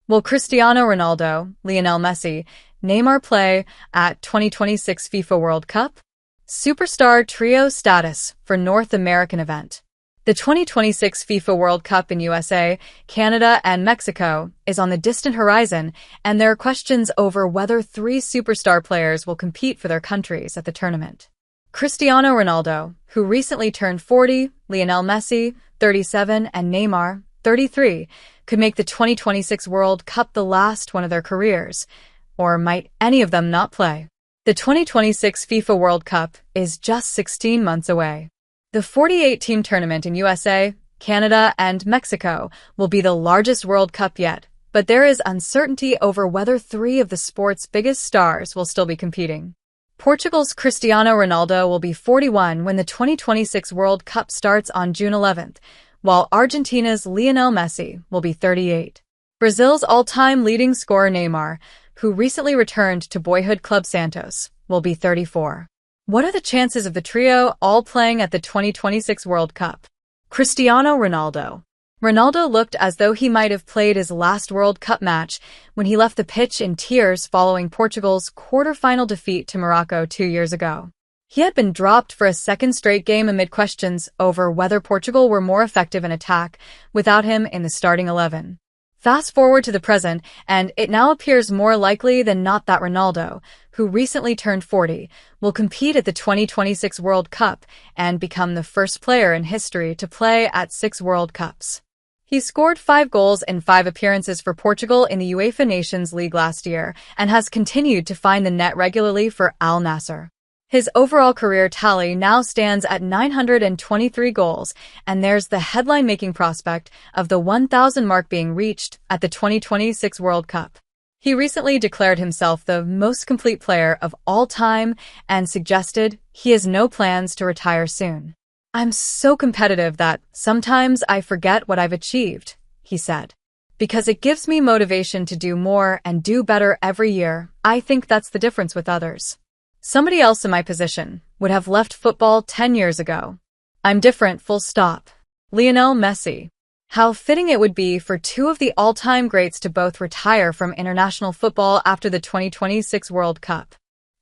Will Cristiano Ronaldo, Lionel Messi, Neymar play at 2026 FIFA World Cup? Superstar trio status for North American event. The 2026 FIFA World Cup in USA, Canada, and Mexico is on the distant horizon, and there are questions over whether three superstar players will compete for their countries at the tournament. Cristiano Ronaldo, who recently turned 40, Lionel Messi, 37, and Neymar, 33, could make the 2026 World Cup the last one of their careers, or might any of them not play? The 2026 FIFA World Cup is just 16 months away. The 48-team tournament in USA, Canada, and Mexico will be the largest World Cup yet, but there is uncertainty over whether three of the sport's biggest stars will still be competing. Portugal's Cristiano Ronaldo will be 41 when the 2026 World Cup starts on June 11th, while Argentina's Lionel Messi will be 38. Brazil's all-time leading scorer Neymar, who recently returned to boyhood club Santos, will be 34. What are the chances of the trio all playing at the 2026 World Cup? Cristiano Ronaldo. Ronaldo looked as though he might have played his last World Cup match when he left the pitch in tears following Portugal's quarter-final defeat to Morocco 2 years ago. He had been dropped for a second straight game amid questions over whether Portugal were more effective in attack without him in the starting 11. Fast forward to the present, and it now appears more likely than not that Ronaldo, who recently turned 40, will compete at the 2026 World Cup and become the first player in history to play at 6 World Cups. He scored 5 goals in 5 appearances for Portugal in the UEFA Nations League last year and has continued to find the net regularly for Al Nassr. His overall career tally now stands at 923 goals, and there's the headline-making prospect of the 1,000 mark being reached at the 2026 World Cup. He recently declared himself the most complete player of all time and suggested he has no plans to retire soon. "I'm so competitive that sometimes I forget what I've achieved," he said. "Because it gives me motivation to do more and do better every year. I think that's the difference with others. Somebody else in my position would have left football 10 years ago. I'm different, full stop." Lionel Messi. How fitting it would be for two of the all-time greats to both retire from international football after the 2026 World Cup.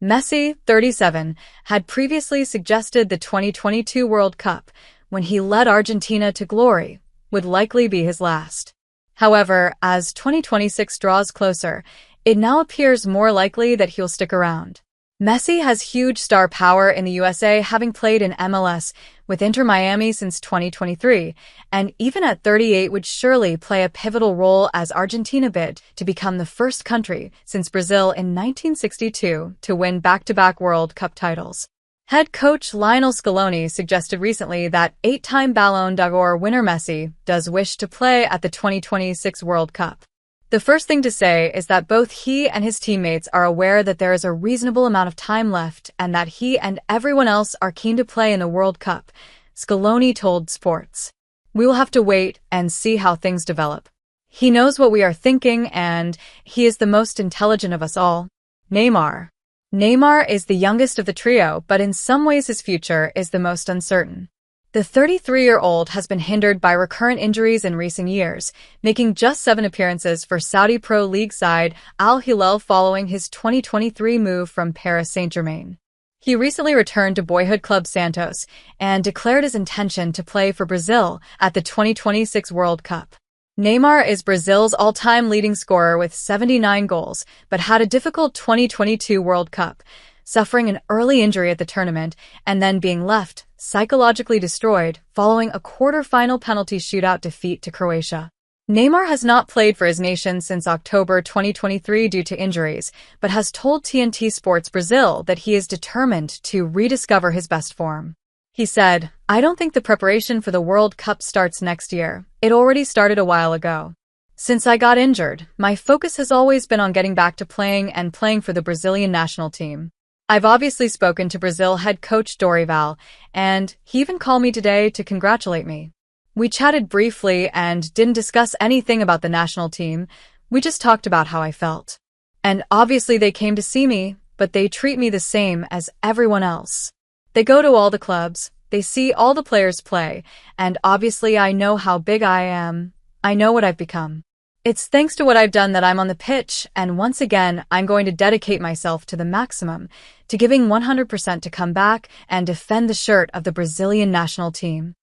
Messi, 37, had previously suggested the 2022 World Cup, when he led Argentina to glory, would likely be his last. However, as 2026 draws closer, it now appears more likely that he'll stick around. Messi has huge star power in the USA, having played in MLS with Inter Miami since 2023, and even at 38 would surely play a pivotal role as Argentina bid to become the first country since Brazil in 1962 to win back-to-back World Cup titles. Head coach Lionel Scaloni suggested recently that 8-time Ballon d'Or winner Messi does wish to play at the 2026 World Cup. The first thing to say is that both he and his teammates are aware that there is a reasonable amount of time left and that he and everyone else are keen to play in the World Cup, Scaloni told Sports. "We will have to wait and see how things develop. He knows what we are thinking and he is the most intelligent of us all." Neymar. Neymar is the youngest of the trio, but in some ways his future is the most uncertain. The 33-year-old has been hindered by recurrent injuries in recent years, making just 7 appearances for Saudi Pro League side Al Hilal following his 2023 move from Paris Saint-Germain. He recently returned to boyhood club Santos and declared his intention to play for Brazil at the 2026 World Cup. Neymar is Brazil's all-time leading scorer with 79 goals, but had a difficult 2022 World Cup, suffering an early injury at the tournament and then being left psychologically destroyed following a quarter-final penalty shootout defeat to Croatia. Neymar has not played for his nation since October 2023 due to injuries, but has told TNT Sports Brazil that he is determined to rediscover his best form. He said, "I don't think the preparation for the World Cup starts next year. It already started a while ago. Since I got injured, my focus has always been on getting back to playing and playing for the Brazilian national team. I've obviously spoken to Brazil head coach Dorival, and he even called me today to congratulate me. We chatted briefly and didn't discuss anything about the national team. We just talked about how I felt. And obviously they came to see me, but they treat me the same as everyone else. They go to all the clubs, they see all the players play, and obviously I know how big I am. I know what I've become. It's thanks to what I've done that I'm on the pitch, and once again, I'm going to dedicate myself to the maximum, to giving 100% to come back and defend the shirt of the Brazilian national team.